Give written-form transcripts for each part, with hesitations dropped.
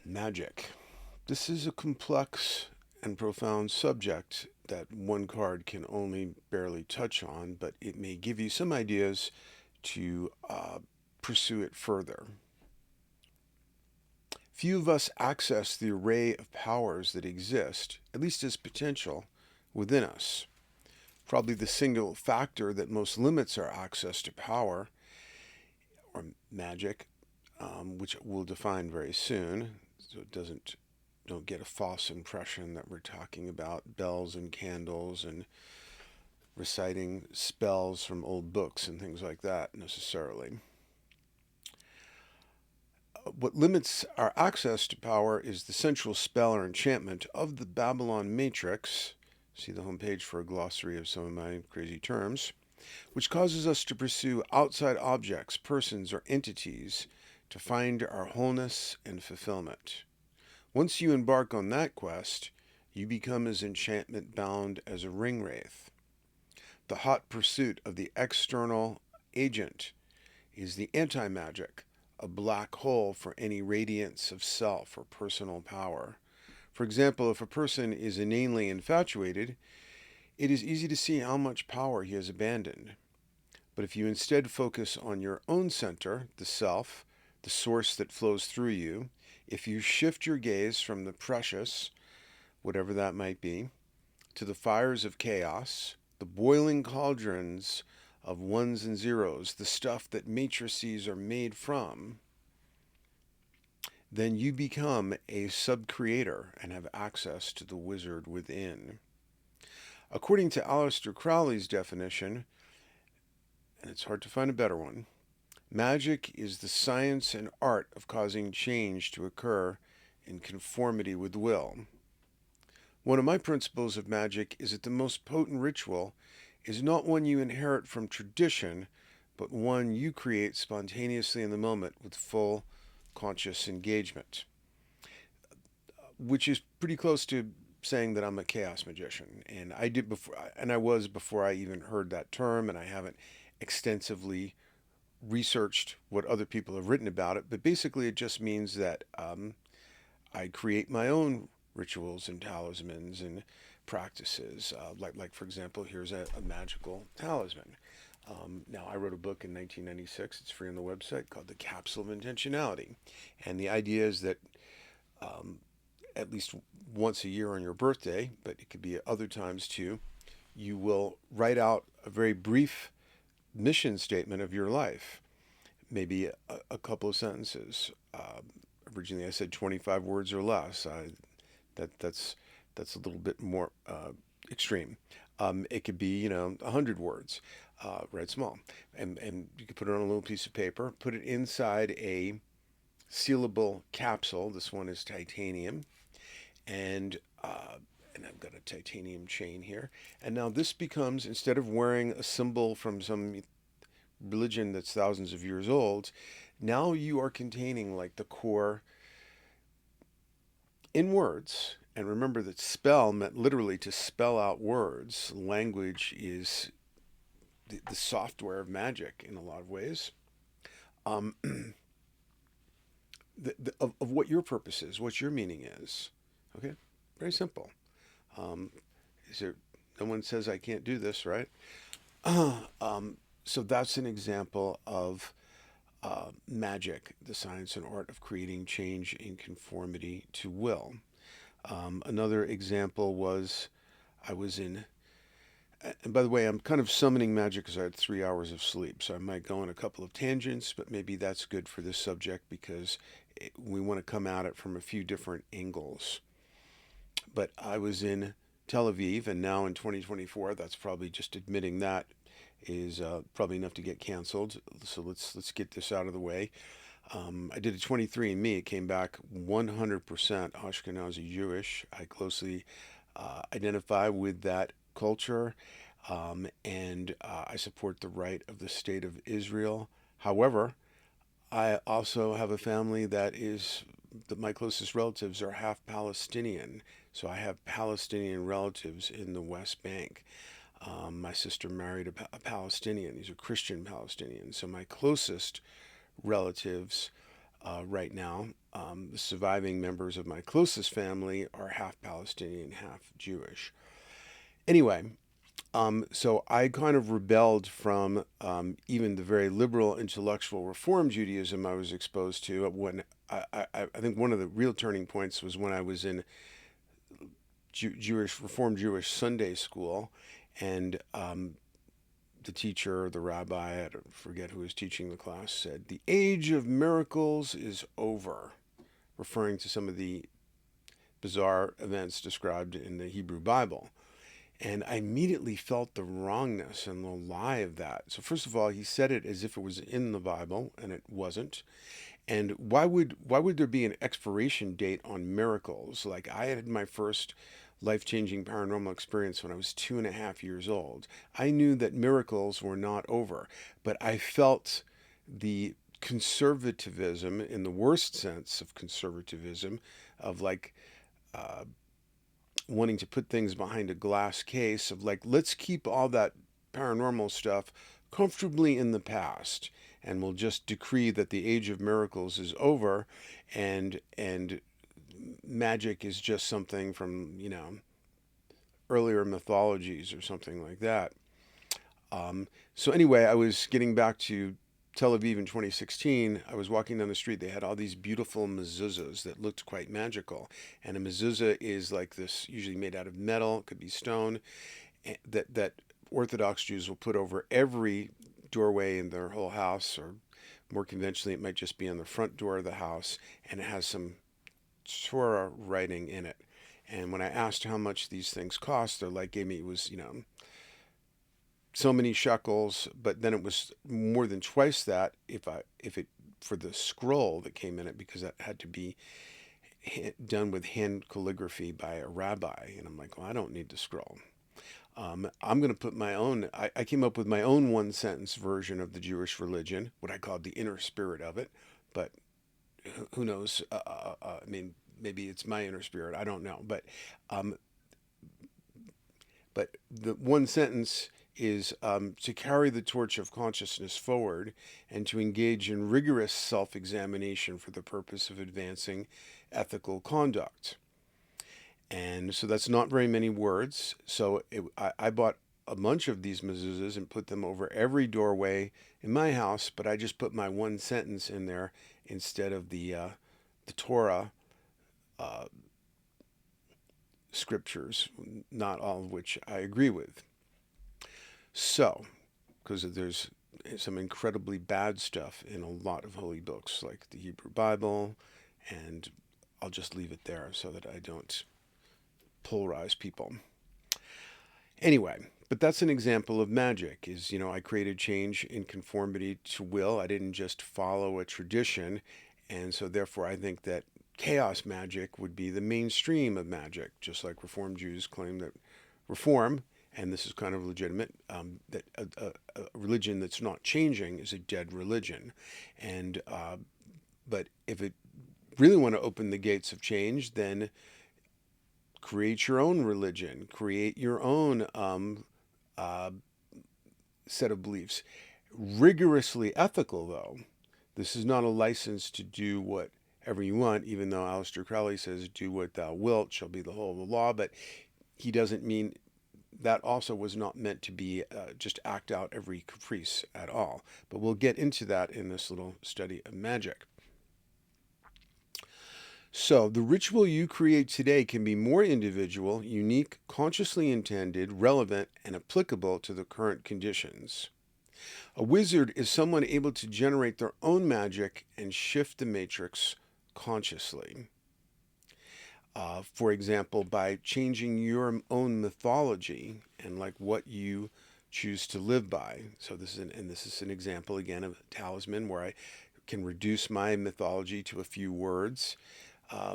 Magic. This is a complex and profound subject that one card can only barely touch on, but it may give you some ideas to pursue it further. Few of us access the array of powers that exist, at least as potential, within us. Probably the single factor that most limits our access to power or magic, which we'll define very soon, so it don't get a false impression that we're talking about bells and candles and reciting spells from old books and things like that necessarily. What limits our access to power is the central spell or enchantment of the Babylon Matrix. See the homepage for a glossary of some of my crazy terms, which causes us to pursue outside objects, persons, or entities to find our wholeness and fulfillment. Once you embark on that quest, you become as enchantment bound as a ring wraith. The hot pursuit of the external agent is the anti magic, a black hole for any radiance of self or personal power. For example, if a person is inanely infatuated, it is easy to see how much power he has abandoned. But if you instead focus on your own center, the self, the source that flows through you, if you shift your gaze from the precious, whatever that might be, to the fires of chaos, the boiling cauldrons of ones and zeros, the stuff that matrices are made from, then you become a sub-creator and have access to the wizard within. According to Aleister Crowley's definition, and it's hard to find a better one, magic is the science and art of causing change to occur in conformity with will. One of my principles of magic is that the most potent ritual is not one you inherit from tradition, but one you create spontaneously in the moment with full conscious engagement, which is pretty close to saying that I'm a chaos magician. And I was before I even heard that term, and I haven't extensively researched what other people have written about it. But basically, it just means that I create my own rituals and talismans and practices. Like for example, here's a magical talisman. Now, I wrote a book in 1996. It's free on the website called The Capsule of Intentionality. And the idea is that um, at least once a year on your birthday, but it could be other times too, you will write out a very brief mission statement of your life, maybe a couple of sentences. Originally, I said 25 words or less. That's a little bit more extreme. It could be 100 words, write small, and you could put it on a little piece of paper, put it inside a sealable capsule. This one is titanium, and and I've got a titanium chain here. And now this becomes, instead of wearing a symbol from some religion that's thousands of years old, now you are containing like the core in words. And remember that spell meant literally to spell out words. Language is the software of magic in a lot of ways. Um, of what your purpose is, what your meaning is. Okay, very simple. Um, is there? No one says I can't do this, right? So that's an example of magic, the science and art of creating change in conformity to will. Another example was I was in, and by the way, I'm kind of summoning magic because I had 3 hours of sleep, so I might go on a couple of tangents, but maybe that's good for this subject because we want to come at it from a few different angles. But I was in Tel Aviv, and now in 2024, that's probably just admitting that is probably enough to get canceled. So let's get this out of the way. I did a 23andMe. It came back 100% Ashkenazi Jewish. I closely identify with that culture, and I support the right of the state of Israel. However, I also have a family that my closest relatives are half Palestinian. So I have Palestinian relatives in the West Bank. My sister married a Palestinian. He's a Christian Palestinian. So my closest relatives right now. The surviving members of my closest family are half Palestinian, half Jewish. Anyway, so I kind of rebelled from even the very liberal intellectual Reform Judaism I was exposed to when I think one of the real turning points was when I was in Jewish Reform Jewish Sunday school, and the teacher, the rabbi, I forget who was teaching the class, said, "The age of miracles is over," referring to some of the bizarre events described in the Hebrew Bible. And I immediately felt the wrongness and the lie of that. So first of all, he said it as if it was in the Bible, and it wasn't. And why would there be an expiration date on miracles? Like, I had my first life-changing paranormal experience when I was 2.5 years old. I knew that miracles were not over, but I felt the conservatism, in the worst sense of conservatism, of like wanting to put things behind a glass case, of like, let's keep all that paranormal stuff comfortably in the past, and we'll just decree that the age of miracles is over, and magic is just something from, earlier mythologies or something like that. So anyway, I was getting back to Tel Aviv in 2016. I was walking down the street. They had all these beautiful mezuzahs that looked quite magical. And a mezuzah is like this, usually made out of metal, it could be stone, that Orthodox Jews will put over every doorway in their whole house, or more conventionally, it might just be on the front door of the house, and it has some Torah writing in it. And when I asked how much these things cost, they're like, gave me, it was, so many shekels, but then it was more than twice that if it for the scroll that came in it, because that had to be done with hand calligraphy by a rabbi. And I'm like, well, I don't need the scroll. I'm going to put my own. I came up with my own one sentence version of the Jewish religion, what I called the inner spirit of it. But who knows? I mean, maybe it's my inner spirit. I don't know. Um, but the one sentence is to carry the torch of consciousness forward and to engage in rigorous self examination for the purpose of advancing ethical conduct. And so that's not very many words. So I bought a bunch of these mezuzahs and put them over every doorway in my house, but I just put my one sentence in there instead of the Torah uh, scriptures, not all of which I agree with. So, because there's some incredibly bad stuff in a lot of holy books, like the Hebrew Bible, and I'll just leave it there so that I don't polarize people. Anyway, but that's an example of magic. Is, I created change in conformity to will. I didn't just follow a tradition, and so therefore I think that chaos magic would be the mainstream of magic, just like Reform Jews claim that Reform, and this is kind of legitimate, that a religion that's not changing is a dead religion. And but if it really want to open the gates of change, then create your own religion, create your own uh, set of beliefs. Rigorously ethical, though. This is not a license to do whatever you want, even though Aleister Crowley says, "Do what thou wilt shall be the whole of the law." But he doesn't mean that. Also was not meant to be just act out every caprice at all. But we'll get into that in this little study of magic. So, the ritual you create today can be more individual, unique, consciously intended, relevant, and applicable to the current conditions. A wizard is someone able to generate their own magic and shift the matrix consciously. For example, by changing your own mythology and like what you choose to live by. So this is an example again of a talisman where I can reduce my mythology to a few words,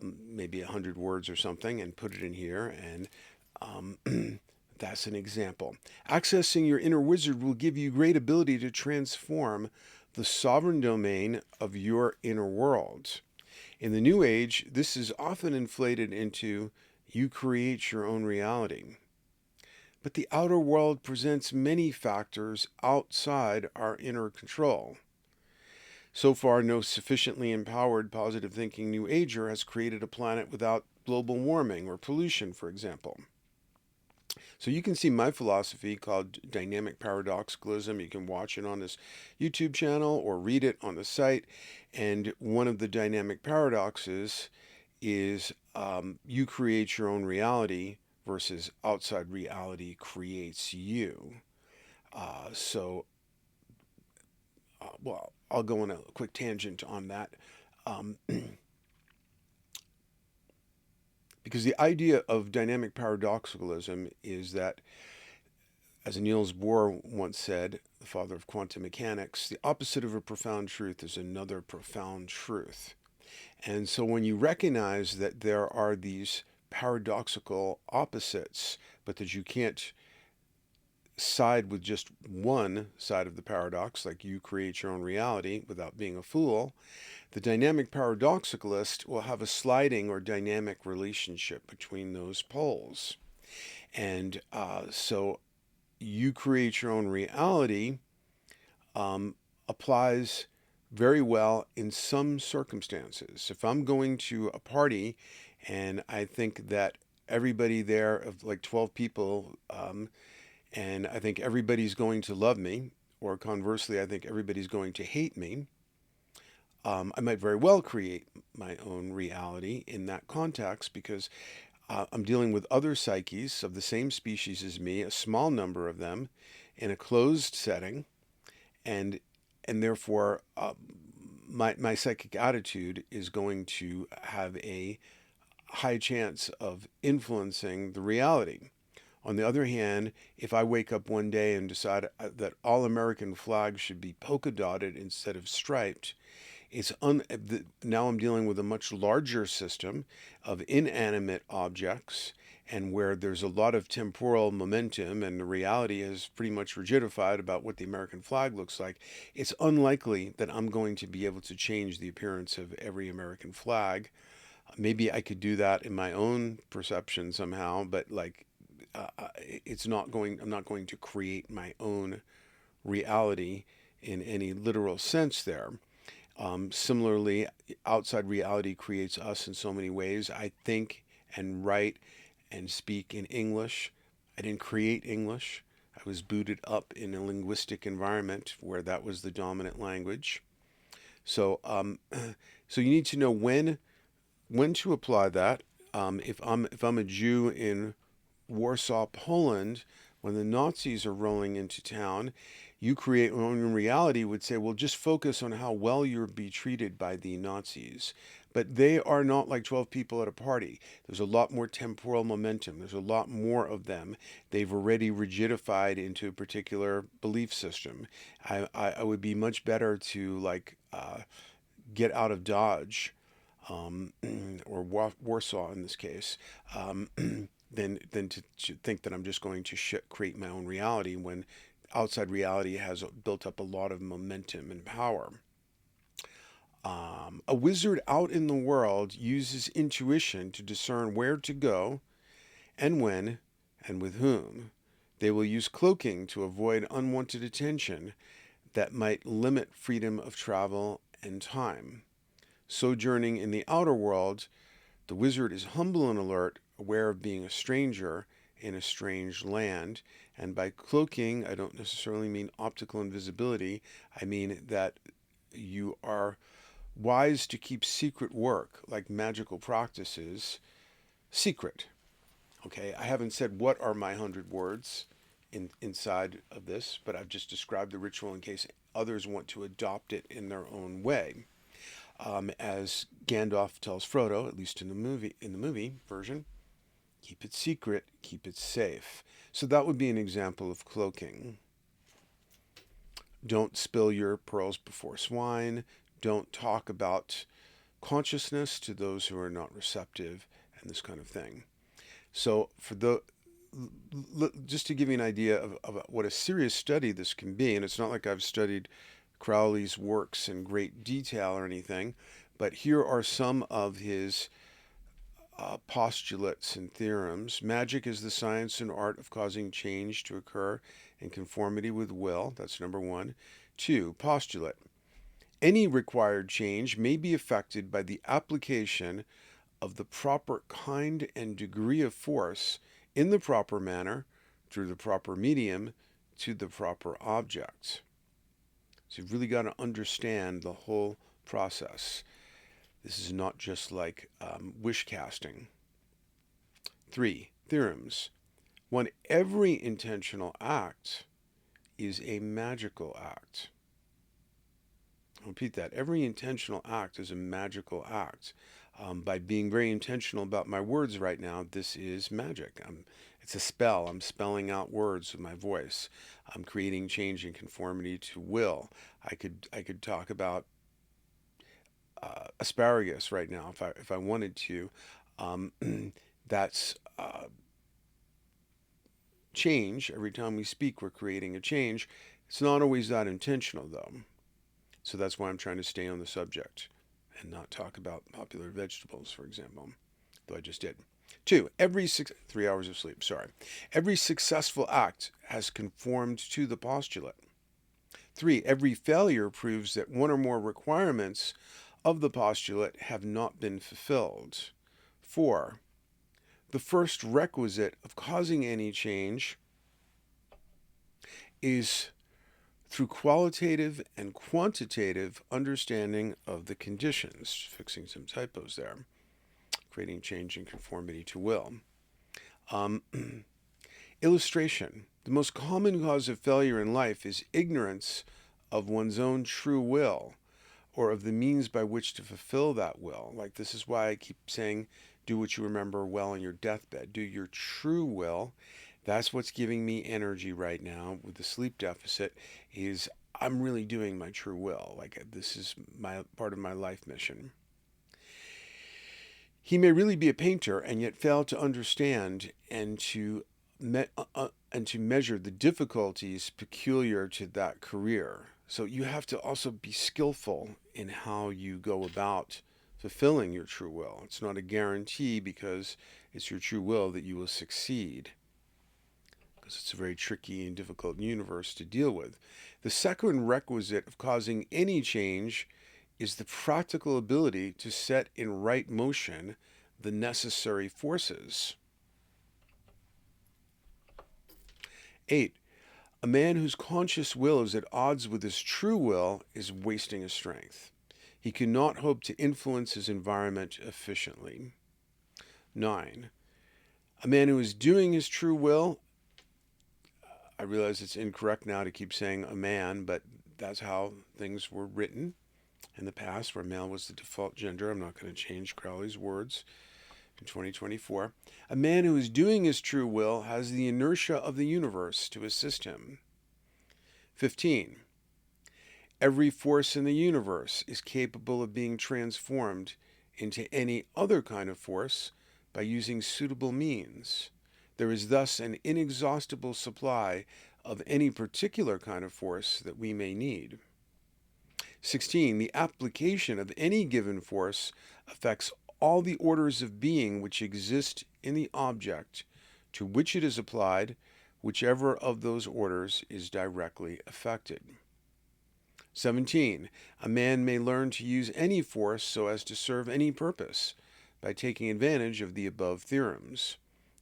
maybe 100 words or something, and put it in here. And that's an example. Accessing your inner wizard will give you great ability to transform the sovereign domain of your inner world. In the New Age, this is often inflated into you create your own reality. But the outer world presents many factors outside our inner control. So far, no sufficiently empowered positive thinking New Ager has created a planet without global warming or pollution, for example. So you can see my philosophy called dynamic paradoxicalism. You can watch it on this YouTube channel or read it on the site. And one of the dynamic paradoxes is you create your own reality versus outside reality creates you. So, well, I'll go on a quick tangent on that. Um, because the idea of dynamic paradoxicalism is that, as Niels Bohr once said, the father of quantum mechanics, the opposite of a profound truth is another profound truth. And so when you recognize that there are these paradoxical opposites, but that you can't side with just one side of the paradox, like you create your own reality without being a fool, the dynamic paradoxicalist will have a sliding or dynamic relationship between those poles. And so you create your own reality applies very well in some circumstances. If I'm going to a party and I think that everybody there, of like 12 people, and I think everybody's going to love me, or conversely, I think everybody's going to hate me, I might very well create my own reality in that context because I'm dealing with other psyches of the same species as me, a small number of them, in a closed setting, and therefore my psychic attitude is going to have a high chance of influencing the reality. On the other hand, if I wake up one day and decide that all American flags should be polka dotted instead of striped, now I'm dealing with a much larger system of inanimate objects, and where there's a lot of temporal momentum and the reality is pretty much rigidified about what the American flag looks like. It's unlikely that I'm going to be able to change the appearance of every American flag. Maybe I could do that in my own perception somehow, but like I'm not going to create my own reality in any literal sense there. Similarly, outside reality creates us in so many ways. I think and write and speak in English. I didn't create English. I was booted up in a linguistic environment where that was the dominant language. So, so you need to know when to apply that. If I'm a Jew in Warsaw, Poland, when the Nazis are rolling into town, you create your own reality would say, well, just focus on how well you'll be treated by the Nazis. But they are not like 12 people at a party. There's a lot more temporal momentum. There's a lot more of them. They've already rigidified into a particular belief system. I would be much better to get out of Dodge, or Warsaw in this case, than to think that I'm just going to create my own reality when outside reality has built up a lot of momentum and power. A wizard out in the world uses intuition to discern where to go and when and with whom. They will use cloaking to avoid unwanted attention that might limit freedom of travel and time. Sojourning in the outer world, the wizard is humble and alert, aware of being a stranger in a strange land. And by cloaking, I don't necessarily mean optical invisibility. I mean that you are wise to keep secret work, like magical practices, secret. Okay, I haven't said what are my 100 words inside of this, but I've just described the ritual in case others want to adopt it in their own way. As Gandalf tells Frodo, at least in the movie version, keep it secret, keep it safe. So that would be an example of cloaking. Don't spill your pearls before swine. Don't talk about consciousness to those who are not receptive, and this kind of thing. So just to give you an idea of what a serious study this can be, and it's not like I've studied Crowley's works in great detail or anything, but here are some of his postulates and theorems. Magic is the science and art of causing change to occur in conformity with will. That's number one. Two, postulate. Any required change may be affected by the application of the proper kind and degree of force in the proper manner, through the proper medium, to the proper object. So you've really got to understand the whole process. This is not just like wish casting. 3. Theorems. 1. Every intentional act is a magical act. I'll repeat that. Every intentional act is a magical act. By being very intentional about my words right now, this is magic. It's a spell. I'm spelling out words with my voice. I'm creating change in conformity to will. I could talk about asparagus right now if I wanted to. That's change. Every time we speak, we're creating a change. It's not always that intentional, though. So that's why I'm trying to stay on the subject and not talk about popular vegetables, for example, though I just did. 2. 3 hours of sleep, sorry. Every successful act has conformed to the postulate. 3. Every failure proves that one or more requirements of the postulate have not been fulfilled. 4. The first requisite of causing any change is through qualitative and quantitative understanding of the conditions. Fixing some typos there. Creating change in conformity to will. Illustration. The most common cause of failure in life is ignorance of one's own true will, or of the means by which to fulfill that will. Like, this is why I keep saying, do what you remember well on your deathbed. Do your true will. That's what's giving me energy right now with the sleep deficit, is I'm really doing my true will. Like, this is my part of my life mission. He may really be a painter and yet fail to understand and to measure the difficulties peculiar to that career. So you have to also be skillful in how you go about fulfilling your true will. It's not a guarantee because it's your true will that you will succeed, because it's a very tricky and difficult universe to deal with. The second requisite of causing any change is the practical ability to set in right motion the necessary forces. 8. A man whose conscious will is at odds with his true will is wasting his strength. He cannot hope to influence his environment efficiently. 9. A man who is doing his true will, I realize it's incorrect now to keep saying a man, but that's how things were written in the past, where male was the default gender. I'm not going to change Crowley's words in 2024. A man who is doing his true will has the inertia of the universe to assist him. 15. Every force in the universe is capable of being transformed into any other kind of force by using suitable means. There is thus an inexhaustible supply of any particular kind of force that we may need. 16. The application of any given force affects all the orders of being which exist in the object to which it is applied, whichever of those orders is directly affected. 17. A man may learn to use any force so as to serve any purpose by taking advantage of the above theorems.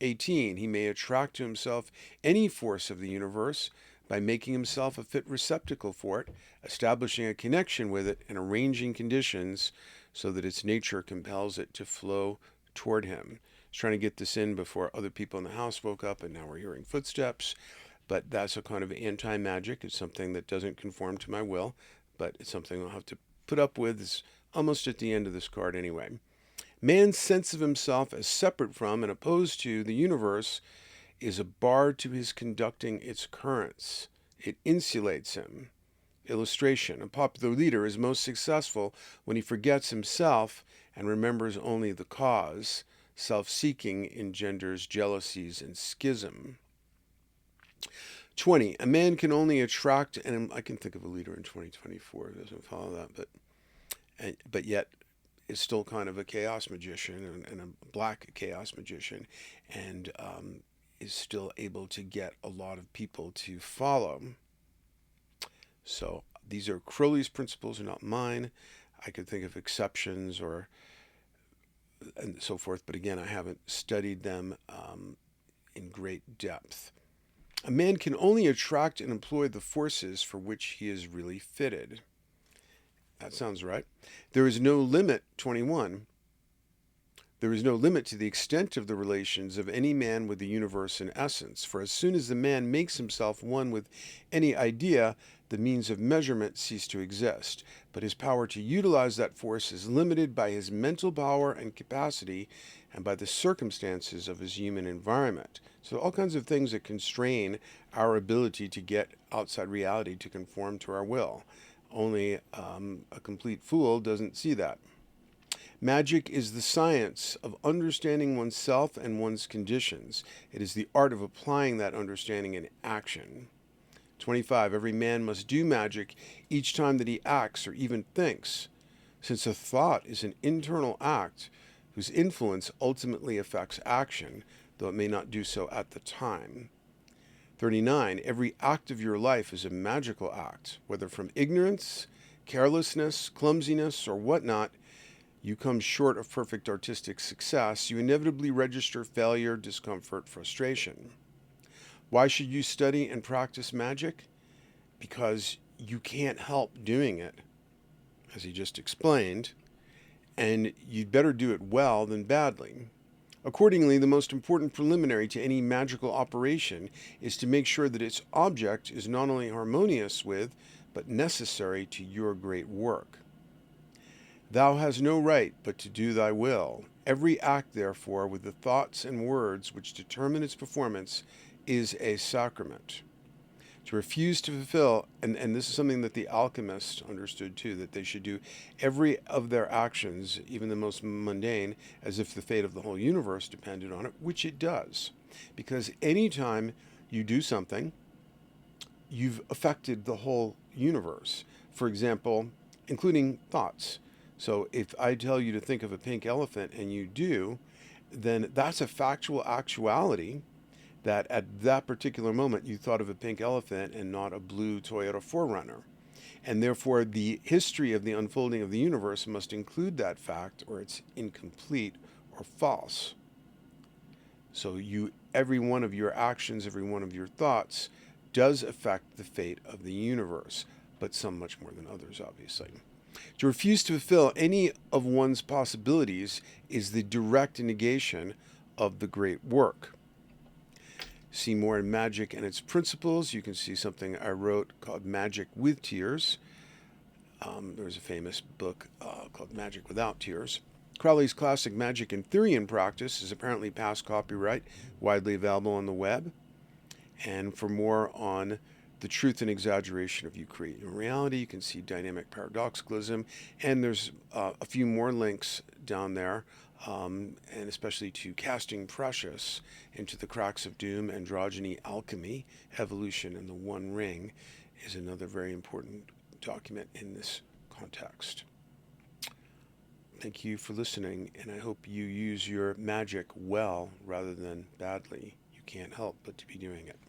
18. He may attract to himself any force of the universe by making himself a fit receptacle for it, establishing a connection with it, and arranging conditions so that its nature compels it to flow toward him. He's trying to get this in before other people in the house woke up, and now we're hearing footsteps. But that's a kind of anti-magic. It's something that doesn't conform to my will, but it's something I'll have to put up with. It's almost at the end of this card anyway. Man's sense of himself as separate from and opposed to the universe is a bar to his conducting its currents. It insulates him. Illustration. A popular leader is most successful when he forgets himself and remembers only the cause. Self-seeking engenders jealousies and schism. 20. A man can only attract, and I can think of a leader in 2024 who doesn't follow that, but yet is still kind of a chaos magician and a black chaos magician, and is still able to get a lot of people to follow. So These are Crowley's principles, are not mine. I could think of exceptions or and so forth, but again, I haven't studied them in great depth. A man can only attract and employ the forces for which he is really fitted. That sounds right. There is no limit, 21. There is no limit to the extent of the relations of any man with the universe in essence, for as soon as the man makes himself one with any idea, the means of measurement cease to exist. But his power to utilize that force is limited by his mental power and capacity and by the circumstances of his human environment. So all kinds of things that constrain our ability to get outside reality to conform to our will. Only a complete fool doesn't see that. Magic is the science of understanding oneself and one's conditions. It is the art of applying that understanding in action. 25. Every man must do magic each time that he acts or even thinks, since a thought is an internal act whose influence ultimately affects action, though it may not do so at the time. 39. Every act of your life is a magical act, whether from ignorance, carelessness, clumsiness, or whatnot. You come short of perfect artistic success, you inevitably register failure, discomfort, frustration. Why should you study and practice magic? Because you can't help doing it, as he just explained, and you'd better do it well than badly. Accordingly, the most important preliminary to any magical operation is to make sure that its object is not only harmonious with, but necessary to your great work. Thou hast no right but to do thy will. Every act, therefore, with the thoughts and words which determine its performance, is a sacrament. To refuse to fulfill, and this is something that the alchemists understood too, that they should do every of their actions, even the most mundane, as if the fate of the whole universe depended on it, which it does. Because anytime you do something, you've affected the whole universe. For example, including thoughts. So if I tell you to think of a pink elephant and you do, then that's a factual actuality that at that particular moment you thought of a pink elephant and not a blue Toyota 4Runner. And therefore the history of the unfolding of the universe must include that fact or it's incomplete or false. So every one of your actions, every one of your thoughts does affect the fate of the universe, but some much more than others, obviously. To refuse to fulfill any of one's possibilities is the direct negation of the great work. See more in Magic and its Principles. You can see something I wrote called Magic with Tears. There's a famous book called Magic Without Tears. Crowley's classic Magic in Theory and Practice is apparently past copyright, widely available on the web. And for more on the truth and exaggeration of you create in reality, you can see dynamic paradoxicalism, and there's a few more links down there, and especially to Casting Precious into the Cracks of Doom, Androgyny, Alchemy, Evolution, and the One Ring is another very important document in this context. Thank you for listening, and I hope you use your magic well rather than badly. You can't help but to be doing it.